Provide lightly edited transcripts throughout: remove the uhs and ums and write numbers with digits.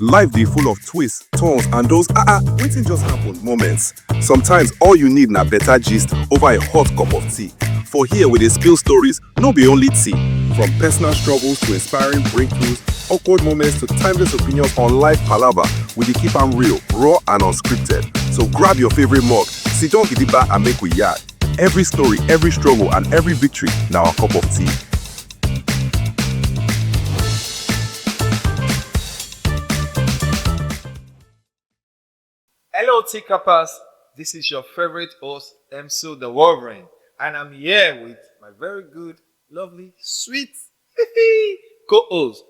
Life dey full of twists, turns, and those wetin just happen moments. Sometimes all you need na better gist over a hot cup of tea. For here we dey spill stories, no be only tea. From personal struggles to inspiring breakthroughs, awkward moments to timeless opinions on life palava, we dey keep am real, raw and unscripted. So grab your favorite mug, sit down gidigba and make we yarn. Every story, every struggle and every victory na our cup of tea. Hello, Teacuppers. This is your favorite host, MC the Wolverine, and I'm here with my very good, lovely, sweet co-host.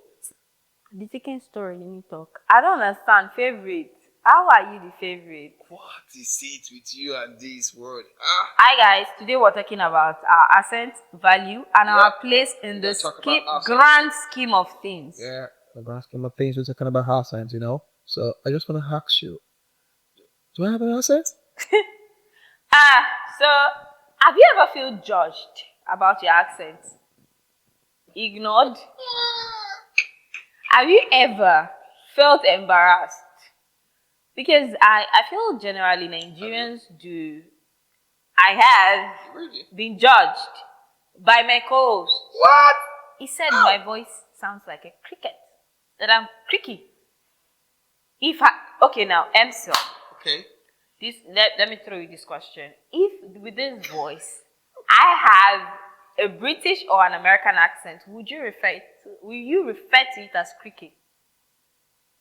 The chicken story, let me talk. I don't understand. Favorite. How are you the favorite? What is it with you and this word? Hi guys, today we're talking about our accent value and our place in the grand scheme of things. Yeah, the grand scheme of things, we're talking about accents, you know. So I just want to ask you, do I have an accent? So have you ever feel judged about your accent? Ignored? Have you ever felt embarrassed? Because I feel generally Nigerians do. I have been judged by my co-host. What? He said my voice sounds like a cricket. That I'm cricky. Okay now, MC. Okay. Let me throw you this question. If with this voice I have a British or an American accent, will you refer to it as cricky?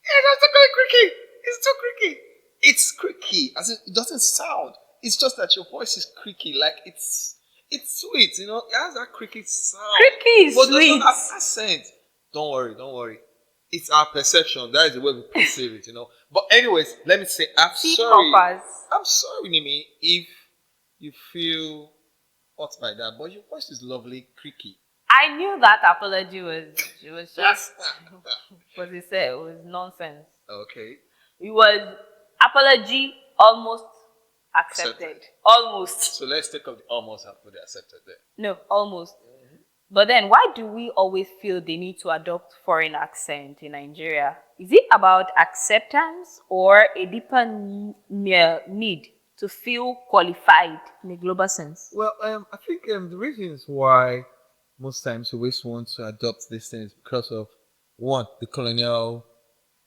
Yeah, that's not quite cricky. It's too cricky. It's cricky, as it doesn't sound. It's just that your voice is cricky, like it's sweet, you know. It has that cricky sound. Cricky is but sweet. But doesn't have accent. Don't worry. It's our perception. That is the way we perceive it, you know. But anyways, let me say, I'm sorry. I'm sorry, Nimi, if you feel hurt by that. But your voice is lovely, creaky. I knew that apology was just what he said. It was nonsense. Okay. It was apology almost accepted. Almost. So let's take up the almost and put the accepted there. No, almost. Mm-hmm. But then why do we always feel the need to adopt foreign accent in Nigeria? Is it about acceptance or a deeper need to feel qualified in a global sense? Well, I think the reasons why most times we always want to adopt these things because of, one, the colonial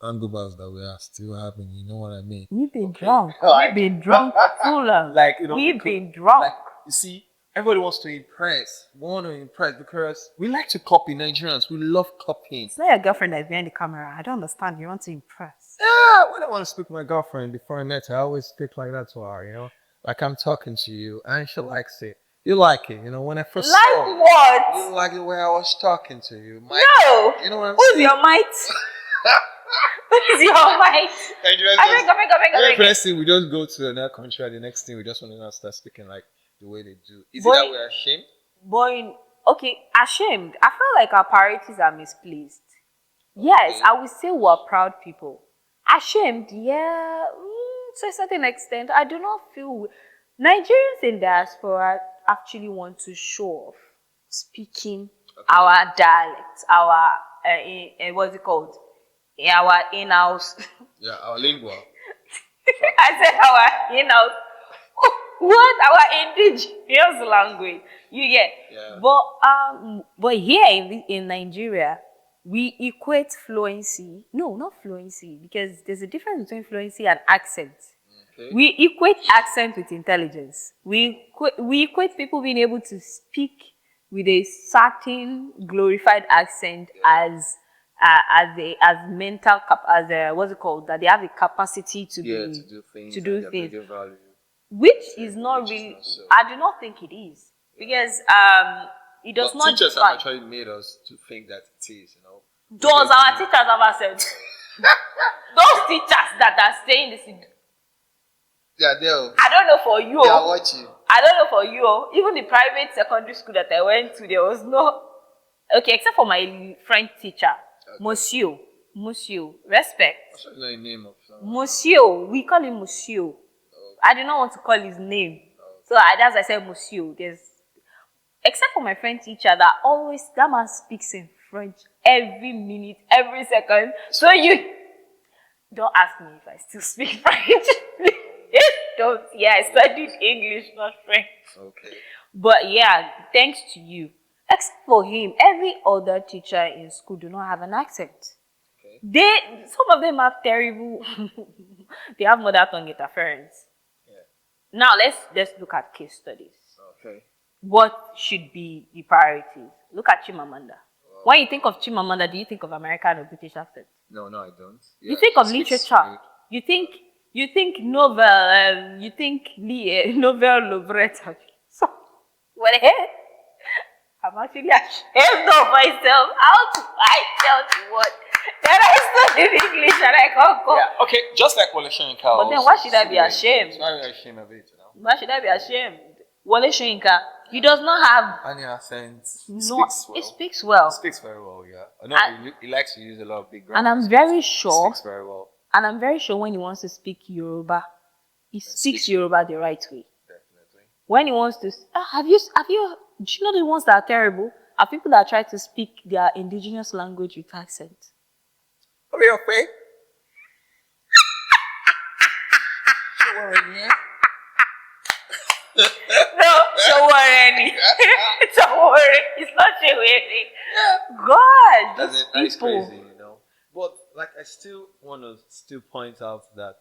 handovers that we are still having. You know what I mean? We've been drunk. We've been drunk for too long. Like, you know, we've been drunk. Like, you see, everybody wants to impress. We want to impress because we like to copy Nigerians. We love copying. It's not your girlfriend that's behind the camera. I don't understand. You want to impress. Yeah, when I want to speak to my girlfriend before I met her, I always speak like that to her, you know? Like I'm talking to you and she likes it. You like it, you know, when I first saw you. What? You like the way I was talking to you. No! You know what I'm Who's saying? your mate? Who's your mate? I think we just go to another country and the next thing we just want to start speaking like the way they do. Is it that we're ashamed? Ashamed. I feel like our priorities are misplaced. Yes, I would say we're proud people. Ashamed, yeah, to a certain extent. I do not feel Nigerians in diaspora actually want to show off speaking our dialect, our what's it called? Our in-house. Yeah, our lingua. I said our in-house. What? Our indigenous language. You get? Yeah. But here in Nigeria, we equate fluency. No, not fluency, because there's a difference between fluency and accent. Okay. We equate accent with intelligence. We equate people being able to speak with a certain glorified accent as mental what's it called, that they have the capacity to do things. Which is not really. So. I do not think it is, because it does not. Teachers have actually made us to think that it is, you know. Does our teachers ever said? Those teachers that are saying this. Yeah, they'll. I don't know for you. They are watching. I don't know for you. Even the private secondary school that I went to, there was no. Okay, except for my French teacher, okay. Monsieur, respect. What's the name of Monsieur, we call him Monsieur. Okay. I do not want to call his name, okay. So that's why I said Monsieur. Except for my French teacher, that man speaks in French every minute, every second. So you Don't ask me if I still speak French. Don't. Yeah, I studied English, not French. Okay. But yeah, thanks to you. Except for him, every other teacher in school do not have an accent. Okay. Some of them have terrible. They have mother tongue interference. Yeah. Now let's look at case studies. Okay. What should be the priorities? Look at Chimamanda. When you think of Chimamanda, do you think of American or British accent? No, I don't. You think of literature. You think novel. You think novel libretto. So, what the hell? I'm actually ashamed of myself. How do I tell you what? Then I studied English and I can't go. Yeah, okay, just like Wale Soyinka. But then why should I be ashamed? Why are you ashamed of it, Why should I be ashamed? Wale Soyinka, he does not have any accent. He speaks well. He speaks very well, yeah. I know he likes to use a lot of big grammar. And I'm very sure. He speaks very well. And I'm very sure when he wants to speak Yoruba, he speaks Yoruba the right way. Definitely. When he wants to, do you know the ones that are terrible? Are people that try to speak their indigenous language with accent. Are you okay? No, don't worry. Don't worry. It's not Shewere. God, That's these people. crazy, you know. But like, I still want to point out that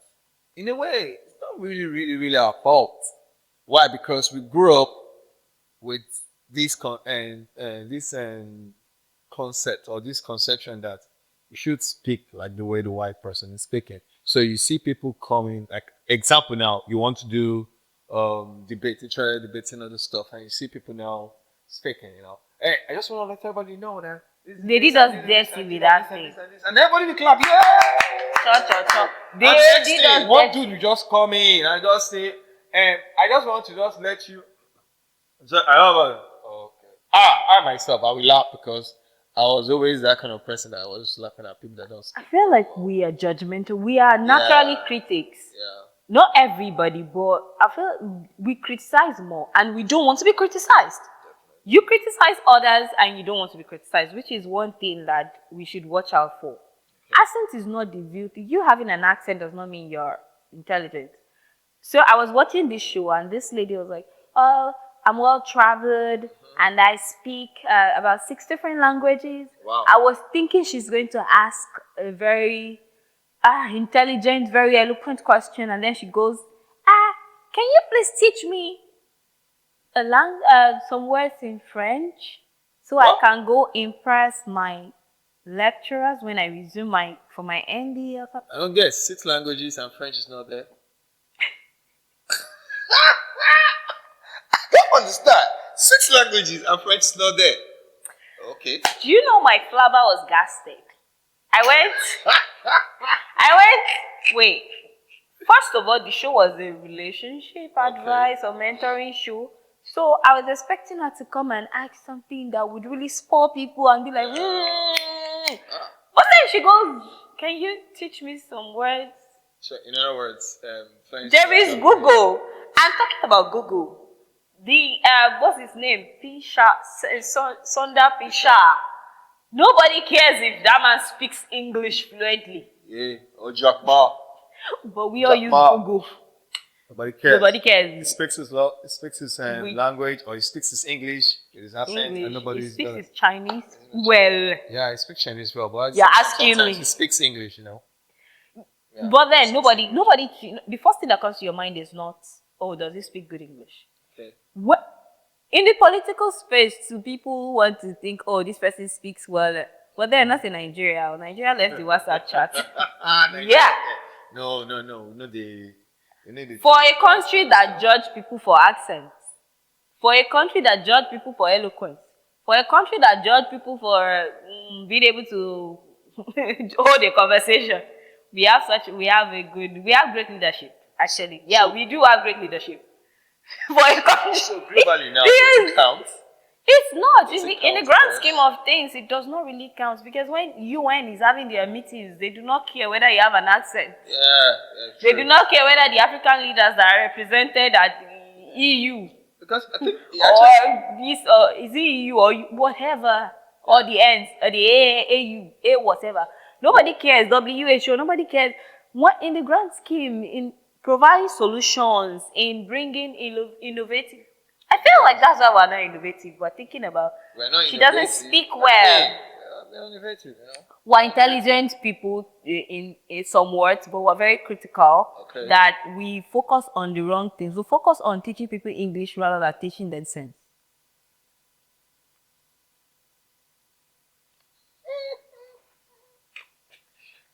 in a way, it's not really our fault. Why? Because we grew up with this concept or this conception that you should speak like the way the white person is speaking. So you see people coming, like example now, you want to do debate, try debating other stuff, and you see people now speaking, you know. Hey, I just want to let everybody know that they did us dirty with that thing. And everybody will clap, yeah! Cha. They did us one dude will just come in and just say, I just want to just let you. So I myself, I will laugh because I was always that kind of person that I was laughing at people that don't speak. I feel like we are judgmental. We are naturally critics. Yeah. Not everybody, but I feel we criticize more and we don't want to be criticized. You criticize others and you don't want to be criticized, which is one thing that we should watch out for. Accent is not the view. You having an accent does not mean you're intelligent. So I was watching this show and this lady was like, oh, I'm well traveled and I speak about 6 different languages. Wow. I was thinking she's going to ask a very intelligent, very eloquent question, and then she goes, can you please teach me some words in French so I can go impress my lecturers when I resume for my ND or something? I don't get 6 languages and French is not there. I don't understand. 6 languages and French is not there. Okay. Do you know my flabber was gasted? Wait. First of all, the show was a relationship advice or mentoring show. So I was expecting her to come and ask something that would really spoil people and be like, But then she goes, can you teach me some words? So in other words, French. There is Google. I'm talking about Google. The, what's his name? Sundar Pichai. Nobody cares if that man speaks English fluently. Yeah, or Jack Ma. But we all use Google. Nobody cares. He speaks his language, or he speaks his English with his accent, and nobody. He speaks his Chinese well. Yeah, he speaks Chinese well, but you're asking me. He speaks English, you know. Yeah. But then nobody. The first thing that comes to your mind is not, oh, does he speak good English? Okay. What? In the political space, people want to think, oh, this person speaks well. But they're not in Nigeria. Nigeria left the WhatsApp chat. Yeah. No. For a country that judge people for accents, for a country that judge people for eloquence, for a country that judge people for being able to hold a conversation, we have great leadership. Actually, yeah, we do have great leadership. For a country, so globally now, does it count? It's not. In the grand scheme of things, it does not really count because when UN is having their meetings, they do not care whether you have an accent. Yeah, they do not care whether the African leaders that are represented at the EU. Because I think is it EU or whatever, or the ends, or the AU, whatever. Nobody cares. WHO, nobody cares. what in the grand scheme, in providing solutions, in bringing innovative. I feel like that's why we're not innovative. We're thinking about We're not she innovative. doesn't speak well. We're innovative, you know. We're intelligent people in some words, but we're very critical. Okay. That we focus on the wrong things. We focus on teaching people English rather than teaching them sense.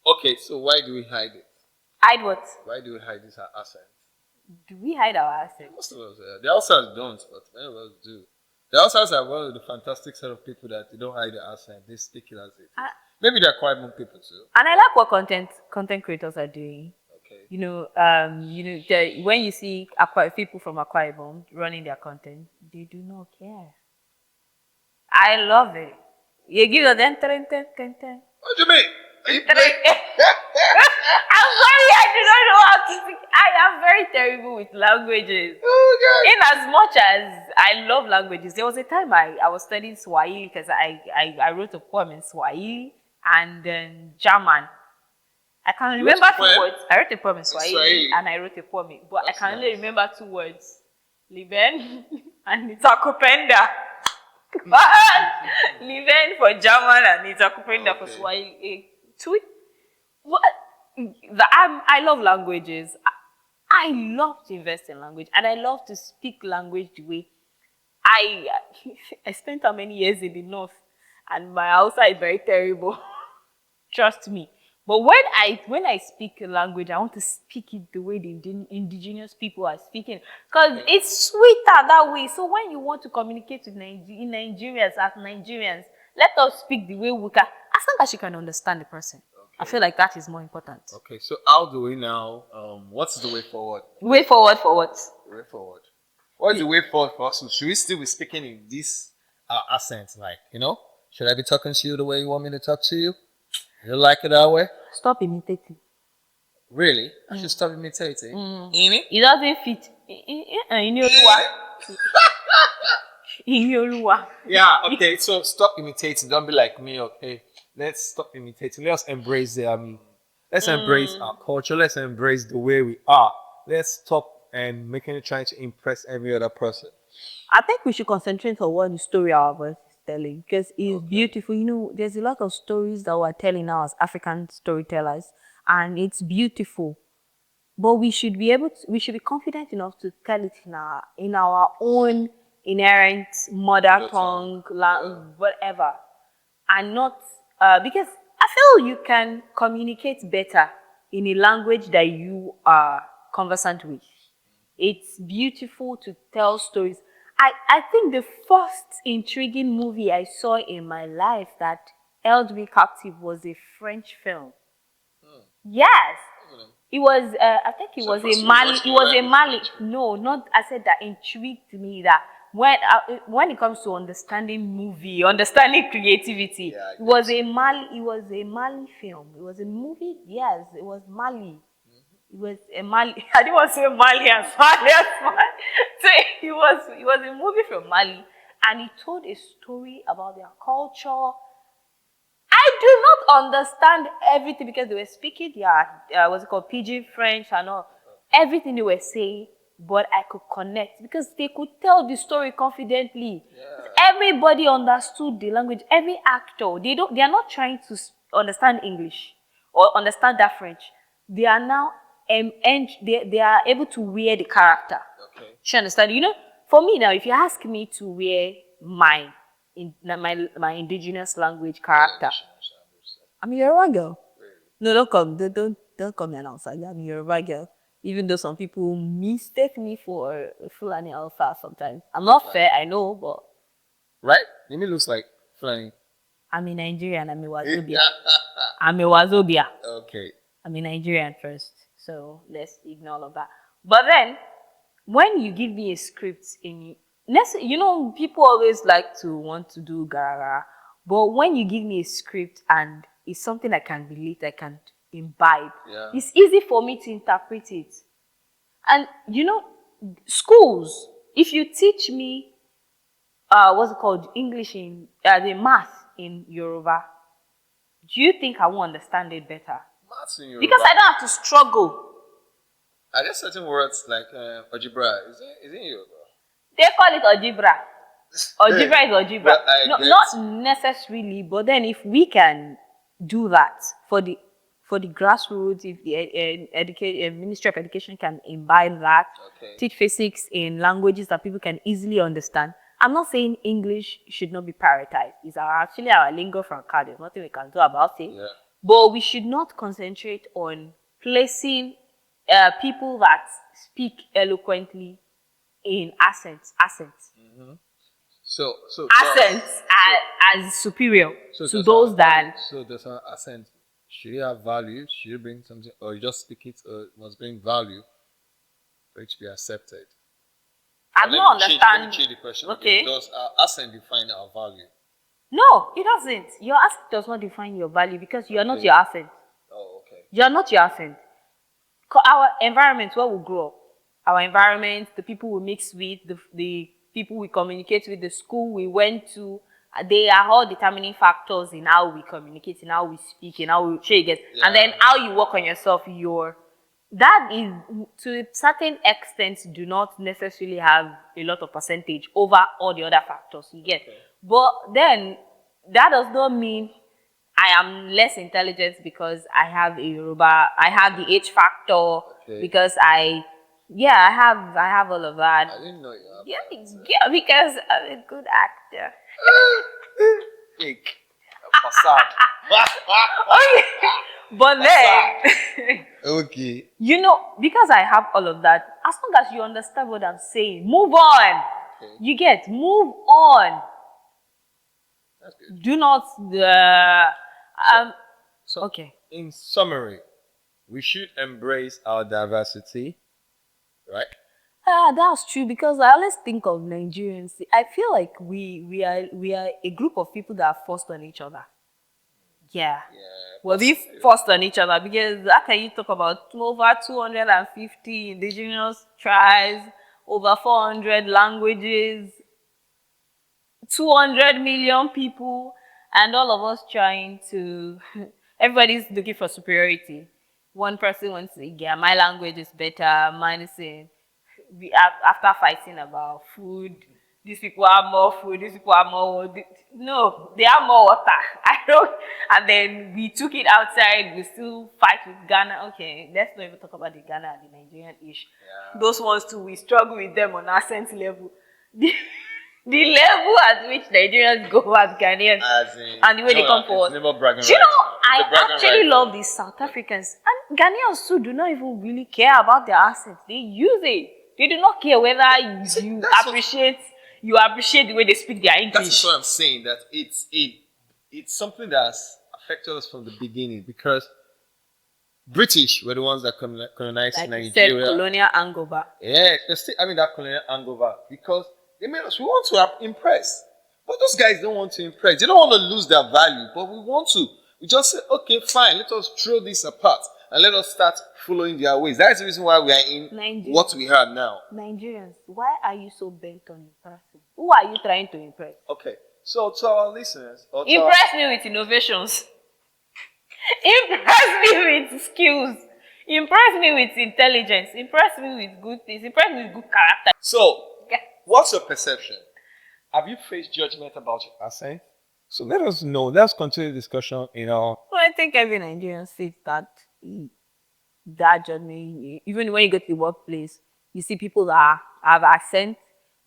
Okay, so why do we hide it? Hide what? Why do we hide this accent? Do we hide our accent? Most of us, the Hausas don't, but many of us do. The Hausas are one of the fantastic set of people that they don't hide their accent; they speak it as it is. Maybe they're quite more people too. And I like what content creators are doing. Okay. When you see people from Akwa Ibom running their content, they do not care. I love it. You give them What do you mean? Are you I'm sorry, I do not know how to speak. I am very terrible with languages. Oh, God. In as much as I love languages, there was a time I was studying Swahili because I wrote a poem in Swahili and then German. I can remember two words. I wrote a poem in Swahili and I wrote a poem, but I can only remember two words: Liben and Nitakupenda. Liben for German and Nitakupenda for Swahili. What? I love languages. I love to invest in language, and I love to speak language the way I spent how many years in the north, and my Hausa is very terrible. Trust me. But when I speak a language, I want to speak it the way the indigenous people are speaking, because it's sweeter that way. So when you want to communicate with Nigerians as Nigerians, let us speak the way we can, as long as you can understand the person. I feel like that is more important. Okay, so how do we now? What's the way forward? Way forward for what? Way forward. What's the way forward for us? Should we still be speaking in this accent? Like, should I be talking to you the way you want me to talk to you? You like it that way? Stop imitating. Really? I should stop imitating. It doesn't fit. Yeah, okay, so stop imitating. Don't be like me, okay? Let's stop imitating. Let's embrace let's embrace our culture. Let's embrace the way we are. Let's stop and trying to impress every other person. I think we should concentrate on what the story our voice is telling, because it's beautiful. There's a lot of stories that we're telling now as African storytellers, and it's beautiful. But we should be confident enough to tell it in our own inherent mother tongue, whatever, and not because I feel you can communicate better in a language that you are conversant with. It's beautiful to tell stories. I think the first intriguing movie I saw in my life that held me captive was a French film. Yes. It was, I think it was a Mali. No, not, I said that intrigued me that when it comes to understanding creativity, it was a Mali film. It was a movie. Yes, it was Mali. It was a Mali. I didn't want to say Malian. So it was a movie from Mali, and it told a story about their culture. I do not understand everything because they were speaking what's it called, Pidgin French and all, everything they were saying, but I could connect because they could tell the story confidently. Yeah. Everybody understood the language. Every actor, they are not trying to understand English or understand that French. They are now they are able to wear the character. Okay. You understand? For me now, if you ask me to wear my indigenous language character, I'm a Yoruba girl. Really? No, don't come here now. I'm a Yoruba girl. Even though some people mistake me for Fulani Alpha sometimes. I'm not fair, I know, but right? Nimi looks like Fulani. I'm a Nigerian. I'm a Wazobia. Okay. I'm a Nigerian first, so let's ignore all of that. But then, when you give me a script people always like to want to do gara, but when you give me a script and it's something I can relate, I can imbibe, it's easy for me to interpret it. And schools, if you teach me English the math in Yoruba, do you think I will understand it better? Maths in Yoruba. Because I don't have to struggle. Are there certain words like algebra? Is it Yoruba? They call it algebra. Algebra is algebra. No, get... not necessarily, but then if we can do that for the grassroots, if the Ministry of Education can imbibe that, teach physics in languages that people can easily understand. I'm not saying English should not be prioritized. It's actually our lingua franca. There's nothing we can do about it. Yeah. But we should not concentrate on placing people that speak eloquently in accents. Mm-hmm. So accents as superior to those that. So does our accent, should it have value? Should it bring something, or you just speak it, or it must bring value for it to be accepted? I don't understand. Let me change the question. Okay. Does our accent define our value? No, it doesn't. Your accent does not define your value because you are not your accent. Oh, okay. You are not your accent. Our environment, where we grow up, our environment, the people we mix with, the people we communicate with, the school we went to, they are all determining factors in how we communicate, in how we speak, in how we share it. Yeah. And then how you work on yourself, that is, to a certain extent, do not necessarily have a lot of percentage over all the other factors you get. Okay. But then, that does not mean I am less intelligent because I have I have the H factor, because I have all of that. I didn't know you have yeah, because I'm a good actor. Facade. Okay. But then, okay. Because I have all of that, as long as you understand what I'm saying, move on. Okay. You get, move on. That's good. Do not, okay. In summary, we should embrace our diversity, right? That's true, because I always think of Nigerians. I feel like we are a group of people that are forced on each other. Yeah. Well, we forced on each other because how can you talk about over 250 indigenous tribes, over 400 languages, 200 million people, and all of us trying to, everybody's looking for superiority. One person wants to say, yeah, my language is better, mine is saying, after fighting about food, these people have more food, these people have more water. No, they have more water. And then we took it outside, we still fight with Ghana. Okay, let's not even talk about the Ghana and the Nigerian ish. Yeah. Those ones too, we struggle with them on accent level. The level at which Nigerians go as Ghanaians and the way they come forward. I actually love these South Africans. And Ghanaians too do not even really care about their accents. They use it. They do not care whether you appreciate the way they speak their English. That's what I'm saying, that it's something that's affected us from the beginning, because British were the ones that colonized like Nigeria. Said, colonial hangover. Yeah, they're still having that colonial hangover because they made us, we want to impress. But those guys don't want to impress. They don't want to lose their value, but we want to. We just say, okay, fine, let us throw this apart and let us start following their ways. That's the reason why we are in what we have now. Nigerians, why are you so bent on impressing? Who are you trying to impress? Okay, so to our listeners... Impress me with innovations. Impress me with skills. Impress me with intelligence. Impress me with good things. Impress me with good character. So, what's your perception? Have you faced judgment about your accent? So let us know. Let's continue the discussion. Well, I think every Nigerian sees that judgment. Even when you go to the workplace, you see people that have accent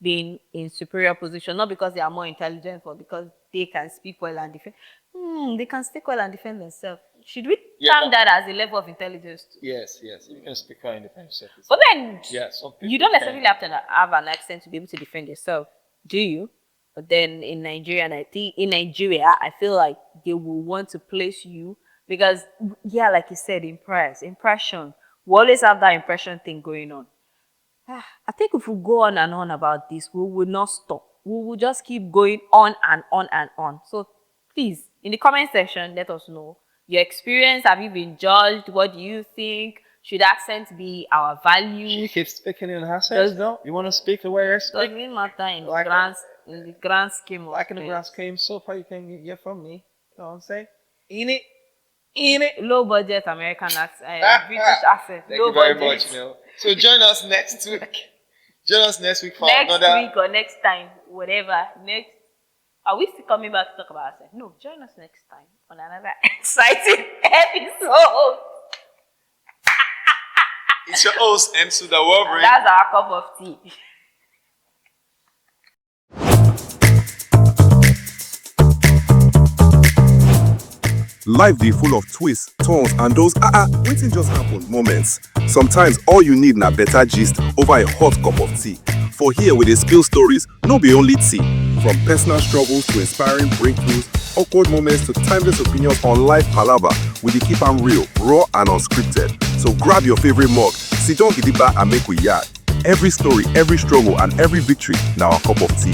being in superior position, not because they are more intelligent, but because they can speak well and defend. They can speak well and defend themselves. Should we term that as a level of intelligence too? Yes. You can speak well and defend yourself. But then, you don't necessarily have to have an accent to be able to defend yourself, do you? But then in Nigeria, and I think in Nigeria, I feel like they will want to place you because, like you said, impression. We always have that impression thing going on. I think if we go on and on about this, we will not stop. We will just keep going on and on and on. So please, in the comment section, let us know your experience. Have you been judged? What do you think? Should accent be our value? She keeps speaking in accents, no? You want to speak the way I speak? Doesn't matter in the grand scheme of in the grand scheme, so far you can get from me. You know what I'm saying? In it. in it. Low budget American accent, British accent. Thank low you very budget. much. So join us next week. Join us next week for Next another. week or next time, whatever. Next, are we still coming back to talk about accent? No, join us next time on another exciting episode. It's your host, M. the Wolverine. That's our cup of tea. Life dey full of twists, turns, and those wetin just happen moments. Sometimes all you need na better gist over a hot cup of tea. For here we dey spill stories, no be only tea. From personal struggles to inspiring breakthroughs, awkward moments to timeless opinions on life palava, we dey keep am real, raw, and unscripted. So grab your favorite mug, sit down gidigba and make we yarn. Every story, every struggle, and every victory na our cup of tea.